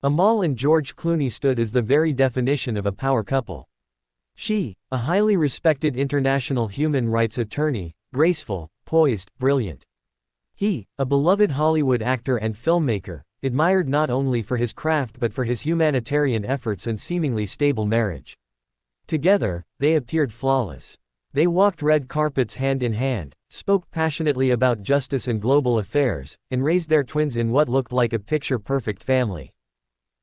Amal and George Clooney stood as the very definition of a power couple. She, a highly respected international human rights attorney, graceful, poised, brilliant. He, a beloved Hollywood actor and filmmaker, admired not only for his craft but for his humanitarian efforts and seemingly stable marriage. Together, they appeared flawless. They walked red carpets hand in hand, spoke passionately about justice and global affairs, and raised their twins in what looked like a picture-perfect family.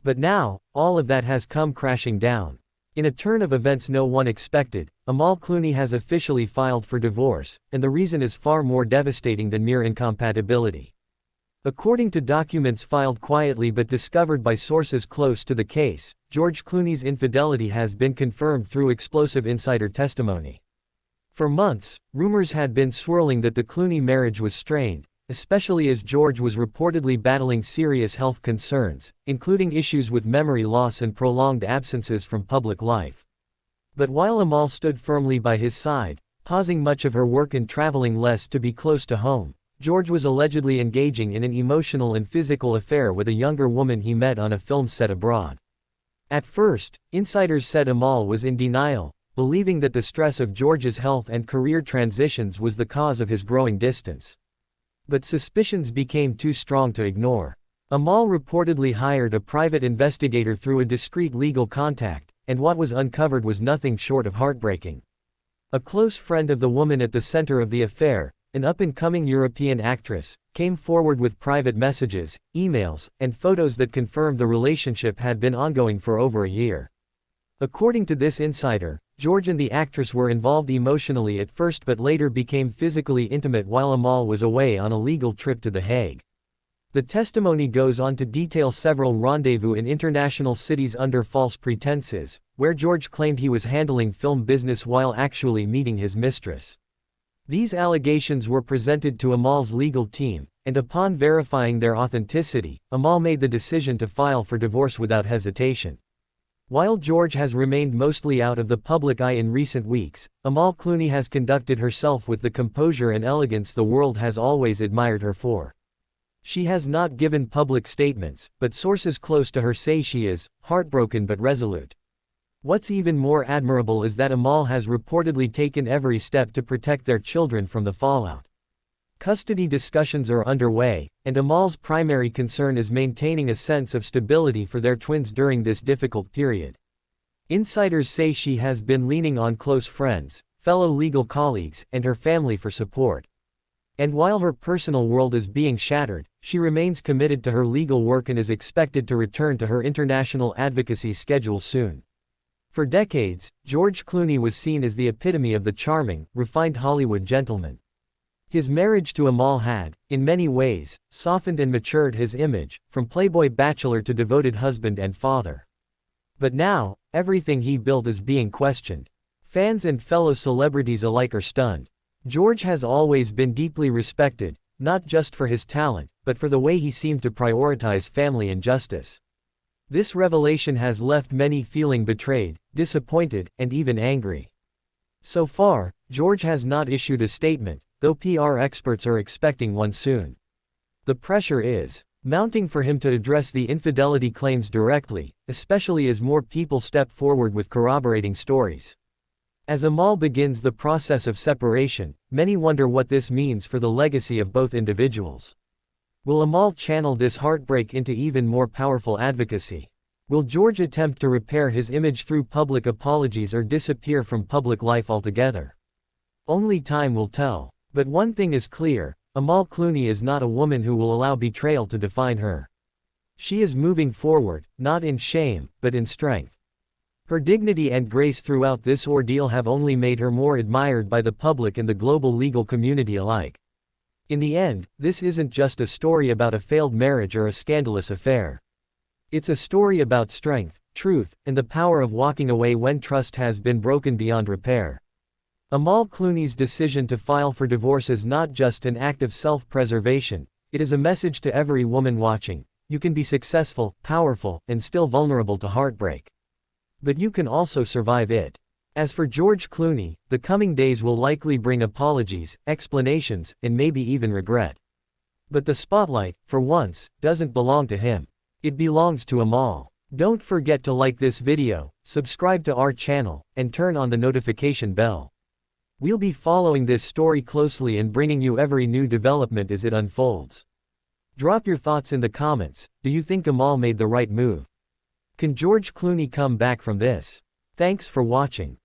But now, all of that has come crashing down. In a turn of events no one expected, Amal Clooney has officially filed for divorce, and the reason is far more devastating than mere incompatibility. According to documents filed quietly but discovered by sources close to the case, George Clooney's infidelity has been confirmed through explosive insider testimony. For months, rumors had been swirling that the Clooney marriage was strained, especially as George was reportedly battling serious health concerns, including issues with memory loss and prolonged absences from public life. But while Amal stood firmly by his side, pausing much of her work and traveling less to be close to home, George was allegedly engaging in an emotional and physical affair with a younger woman he met on a film set abroad. At first, insiders said Amal was in denial, believing that the stress of George's health and career transitions was the cause of his growing distance. But suspicions became too strong to ignore. Amal reportedly hired a private investigator through a discreet legal contact, and what was uncovered was nothing short of heartbreaking. A close friend of the woman at the center of the affair, an up-and-coming European actress, came forward with private messages, emails, and photos that confirmed the relationship had been ongoing for over a year. According to this insider, George and the actress were involved emotionally at first but later became physically intimate while Amal was away on a legal trip to The Hague. The testimony goes on to detail several rendezvous in international cities under false pretenses, where George claimed he was handling film business while actually meeting his mistress. These allegations were presented to Amal's legal team, and upon verifying their authenticity, Amal made the decision to file for divorce without hesitation. While George has remained mostly out of the public eye in recent weeks, Amal Clooney has conducted herself with the composure and elegance the world has always admired her for. She has not given public statements, but sources close to her say she is heartbroken but resolute. What's even more admirable is that Amal has reportedly taken every step to protect their children from the fallout. Custody discussions are underway, and Amal's primary concern is maintaining a sense of stability for their twins during this difficult period. Insiders say she has been leaning on close friends, fellow legal colleagues, and her family for support. And while her personal world is being shattered, she remains committed to her legal work and is expected to return to her international advocacy schedule soon. For decades, George Clooney was seen as the epitome of the charming, refined Hollywood gentleman. His marriage to Amal had, in many ways, softened and matured his image, from playboy bachelor to devoted husband and father. But now, everything he built is being questioned. Fans and fellow celebrities alike are stunned. George has always been deeply respected, not just for his talent, but for the way he seemed to prioritize family and justice. This revelation has left many feeling betrayed, disappointed, and even angry. So far, George has not issued a statement, though PR experts are expecting one soon. The pressure is mounting for him to address the infidelity claims directly, especially as more people step forward with corroborating stories. As Amal begins the process of separation, many wonder what this means for the legacy of both individuals. Will Amal channel this heartbreak into even more powerful advocacy? Will George attempt to repair his image through public apologies or disappear from public life altogether? Only time will tell. But one thing is clear, Amal Clooney is not a woman who will allow betrayal to define her. She is moving forward, not in shame, but in strength. Her dignity and grace throughout this ordeal have only made her more admired by the public and the global legal community alike. In the end, this isn't just a story about a failed marriage or a scandalous affair. It's a story about strength, truth, and the power of walking away when trust has been broken beyond repair. Amal Clooney's decision to file for divorce is not just an act of self-preservation, it is a message to every woman watching: you can be successful, powerful, and still vulnerable to heartbreak. But you can also survive it. As for George Clooney, the coming days will likely bring apologies, explanations, and maybe even regret. But the spotlight, for once, doesn't belong to him. It belongs to Amal. Don't forget to like this video, subscribe to our channel, and turn on the notification bell. We'll be following this story closely and bringing you every new development as it unfolds. Drop your thoughts in the comments. Do you think Amal made the right move? Can George Clooney come back from this? Thanks for watching.